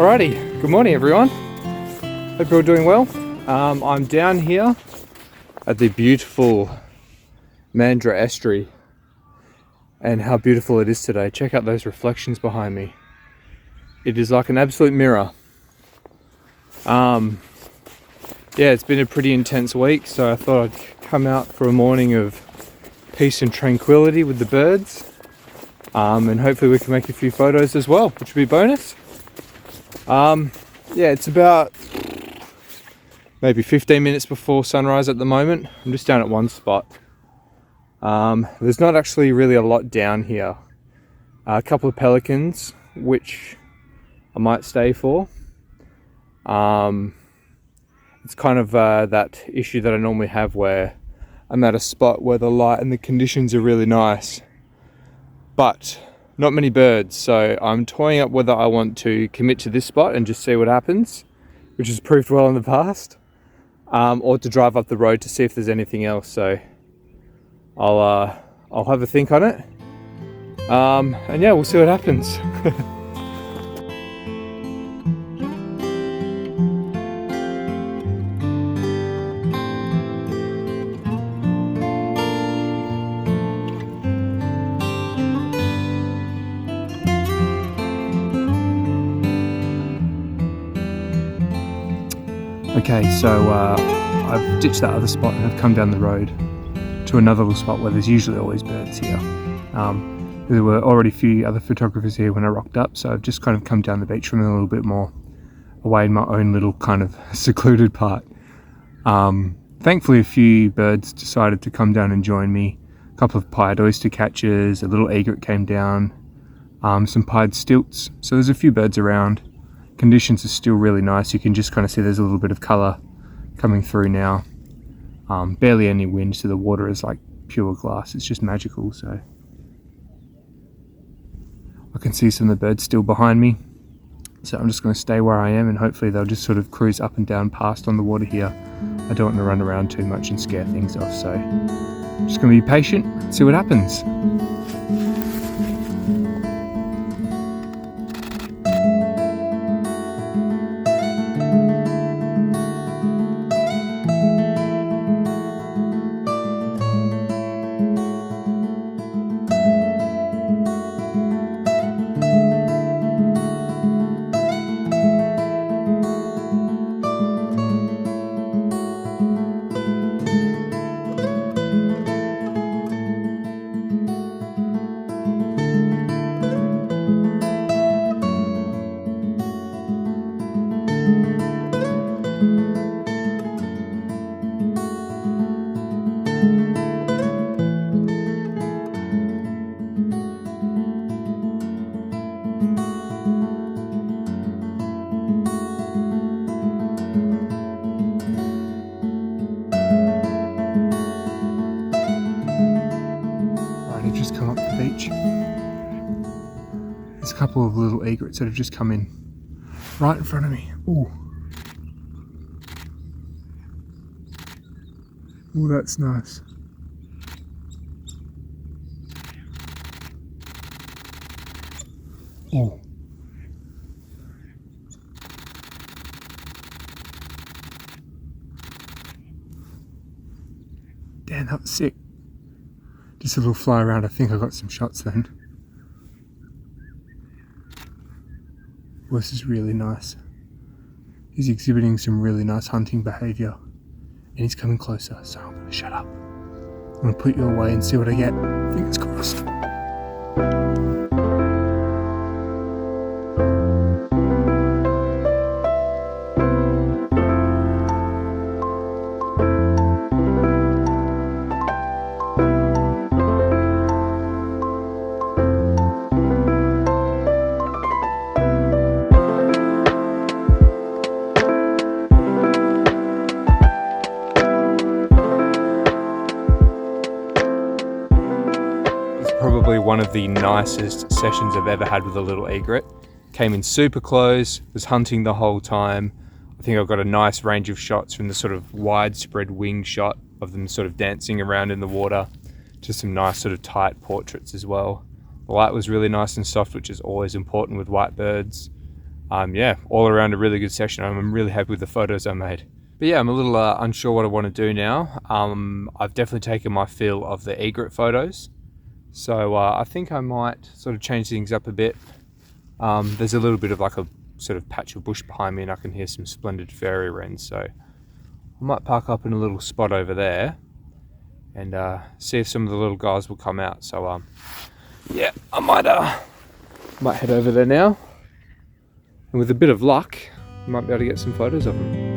Alrighty, good morning everyone. Hope you're all doing well. I'm down here at the beautiful Mandurah Estuary, and how beautiful it is today. Check out those reflections behind me. It is like an absolute mirror. Yeah, it's been a pretty intense week, so I thought I'd come out for a morning of peace and tranquility with the birds, and hopefully we can make a few photos as well, which would be bonus. Yeah, it's about maybe 15 minutes before sunrise at the moment. I'm just down at one spot. There's not actually really a lot down here. A couple of pelicans, which I might stay for. It's kind of that issue that I normally have where I'm at a spot where the light and the conditions are really nice, but not many birds, so I'm toying up whether I want to commit to this spot and just see what happens, which has proved well in the past, or to drive up the road to see if there's anything else. So I'll have a think on it, and yeah, we'll see what happens. Okay, so I've ditched that other spot and I've come down the road to another little spot where there's usually always birds here. There were already a few other photographers here when I rocked up, so I've just kind of come down the beach from a little bit more away in my own little kind of secluded part. Thankfully a few birds decided to come down and join me. A couple of pied oyster catchers, a little egret came down, some pied stilts, so there's a few birds around. Conditions are still really nice. You can just kind of see there's a little bit of colour coming through now. Barely any wind, so the water is like pure glass. It's just magical. So I can see some of the birds still behind me, so I'm just going to stay where I am and hopefully they'll just sort of cruise up and down past on the water here. I don't want to run around too much and scare things off, so I'm just going to be patient and see what happens. Just come up the beach. There's a couple of little egrets that have just come in right in front of me. Ooh, that's nice. Oh, damn, that was sick. Just a little fly around. I think I got some shots then. Well, this is really nice. He's exhibiting some really nice hunting behaviour, and he's coming closer, so I'm going to shut up. I'm going to put you away and see what I get. Fingers crossed. Probably one of the nicest sessions I've ever had with a little egret. Came in super close, was hunting the whole time. I think I've got a nice range of shots from the sort of widespread wing shot of them sort of dancing around in the water to some nice sort of tight portraits as well. The light was really nice and soft, which is always important with white birds. yeah, all around a really good session. I'm really happy with the photos I made. But yeah, I'm a little unsure what I want to do now. I've definitely taken my fill of the egret photos. So I think I might sort of change things up a bit. There's a little bit of like a sort of patch of bush behind me and I can hear some splendid fairy-wrens. So I might park up in a little spot over there and see if some of the little guys will come out. So yeah, I might head over there now. And with a bit of luck, I might be able to get some photos of them.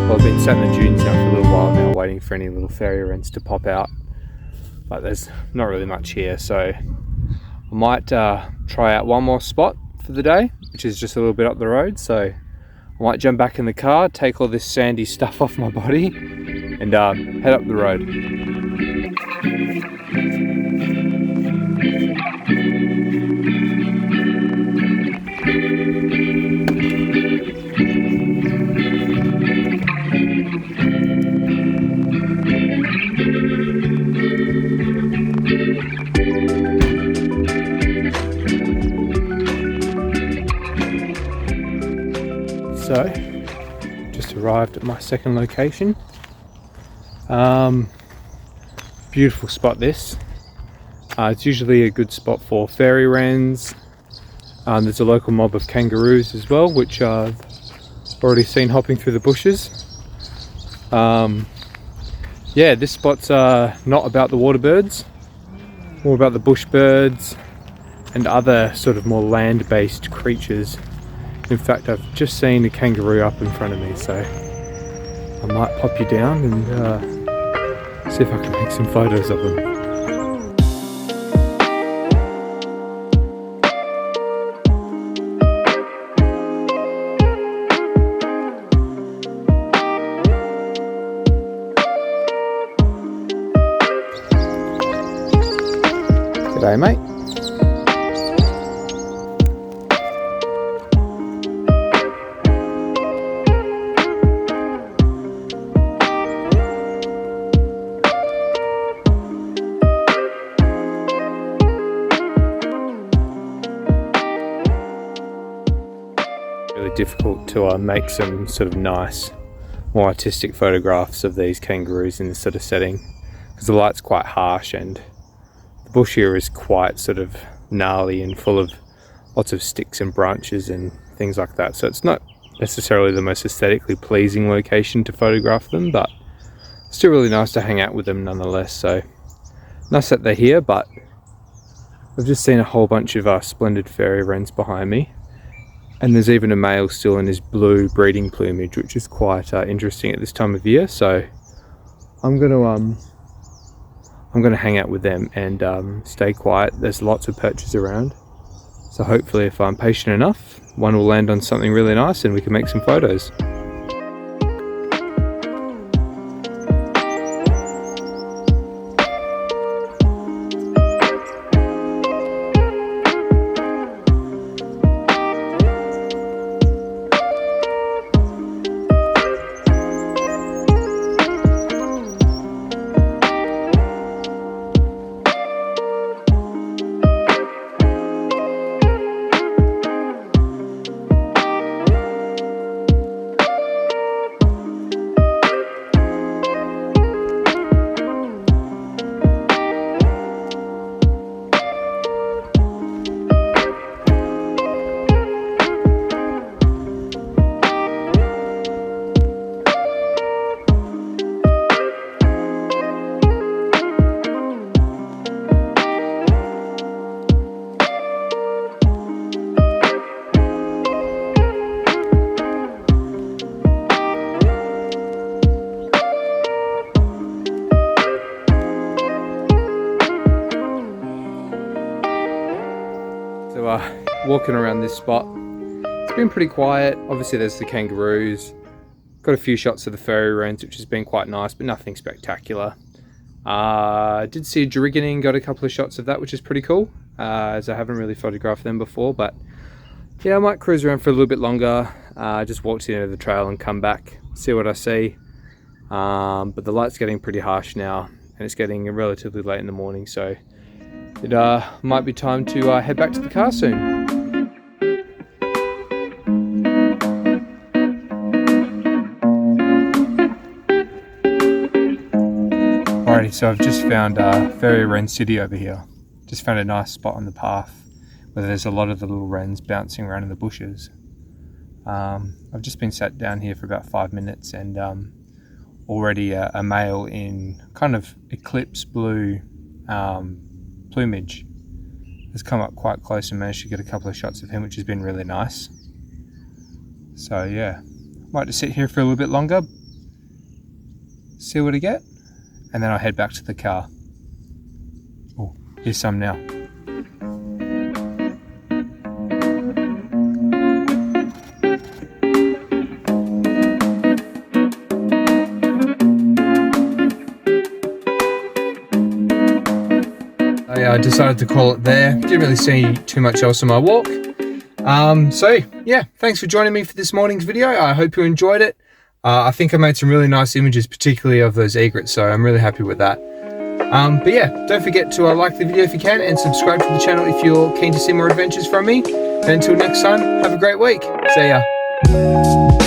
Well, I've been sat in the dunes now for a little while now, waiting for any little fairy-wrens to pop out. But there's not really much here, so I might try out one more spot for the day, which is just a little bit up the road. So I might jump back in the car, take all this sandy stuff off my body, and head up the road. So, just arrived at my second location. Beautiful spot this. It's usually a good spot for fairy-wrens. There's a local mob of kangaroos as well, which I've already seen hopping through the bushes. Yeah, this spot's not about the water birds, more about the bush birds and other sort of more land-based creatures. In fact, I've just seen a kangaroo up in front of me, so I might pop you down and see if I can make some photos of them. G'day, mate. Really difficult to make some sort of nice, more artistic photographs of these kangaroos in this sort of setting, because the light's quite harsh and the bush here is quite sort of gnarly and full of lots of sticks and branches and things like that. So it's not necessarily the most aesthetically pleasing location to photograph them, but still really nice to hang out with them nonetheless. So nice that they're here, but I've just seen a whole bunch of splendid fairy-wrens behind me. And there's even a male still in his blue breeding plumage, which is quite interesting at this time of year. So I'm gonna hang out with them and stay quiet. There's lots of perches around, so hopefully if I'm patient enough, one will land on something really nice and we can make some photos. Walking around this spot, it's been pretty quiet. Obviously there's the kangaroos, got a few shots of the fairy-wrens, which has been quite nice, but nothing spectacular. I did see a driggining, got a couple of shots of that, which is pretty cool, as I haven't really photographed them before. But yeah, I might cruise around for a little bit longer, just walk to the end of the trail and come back, see what I see. but the light's getting pretty harsh now, and it's getting relatively late in the morning, so it might be time to head back to the car soon. Alrighty, so I've just found fairy-wren city over here. Just found a nice spot on the path where there's a lot of the little wrens bouncing around in the bushes. I've just been sat down here for about 5 minutes, and already a male in kind of eclipse blue plumage has come up quite close and managed to get a couple of shots of him, which has been really nice. So yeah, might just sit here for a little bit longer, see what I get, and then I'll head back to the car. Oh, here's some now. I decided to call it there. Didn't really see too much else on my walk. So yeah, thanks for joining me for this morning's video. I hope you enjoyed it. I think I made some really nice images, particularly of those egrets, so I'm really happy with that. But yeah, don't forget to like the video if you can, and subscribe to the channel if you're keen to see more adventures from me. And until next time, have a great week. See ya.